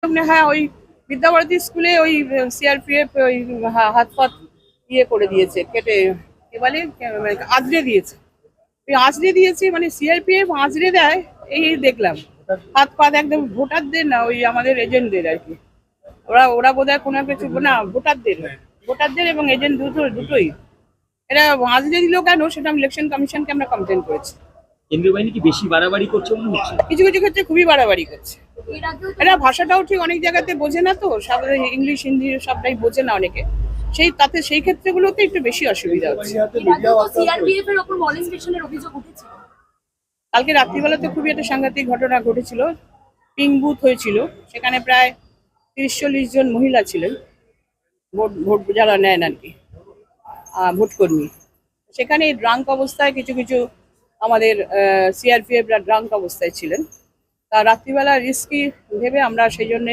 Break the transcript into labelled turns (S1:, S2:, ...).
S1: হ্যাঁ, ওই বিদ্যাভারতী স্কুলে ওই সিআরপিএফ ওই হাত ফাত করে দিয়েছে, কেটে কি বলে আঁচড়ে দিয়েছে। ওই আঁচড়ে দিয়েছে মানে সিআরপিএফ আঁচড়ে দেয়, এই দেখলাম হাত পাত একদম ভোটারদের না, ওই আমাদের এজেন্টদের আর কি। ওরা ওরা বোধহয় কোনো কিছু না, ভোটারদের ভোটারদের এবং এজেন্ট দুটোই এরা আঁচড়ে দিল কেন, সেটা আমি ইলেকশন কমিশনকে আমরা কমপ্লেন করেছি।
S2: কেন্দ্রীয় বাহিনী কি বেশি বাড়াবাড়ি করছে মনে হচ্ছে?
S1: কিছু কিছু ক্ষেত্রে খুবই বাড়াবাড়ি করছে। এরা ভাষাটাও ঠিক অনেক জায়গাতে বোঝে না, তো সব ইংলিশ হিন্দি সবটাই বোঝে না অনেকে, সেই ক্ষেত্রগুলোতে একটু বেশি অসুবিধা হচ্ছে। কালকে রাত্রিবেলাতে খুবই একটা সাংঘাতিক ঘটনা ঘটেছিল। পিং বুথ হয়েছিল, সেখানে প্রায় 30-40 জন মহিলা ছিলেন, ভোট ভোট যারা নেন আর কি, ভোট কর্মী। সেখানে ড্রাঙ্ক অবস্থায় কিছু কিছু আমাদের সিআরপিএফরা ড্রাঙ্ক অবস্থায় ছিলেন। তা রাত্রিবেলা রিস্কি ভেবে আমরা সেই জন্য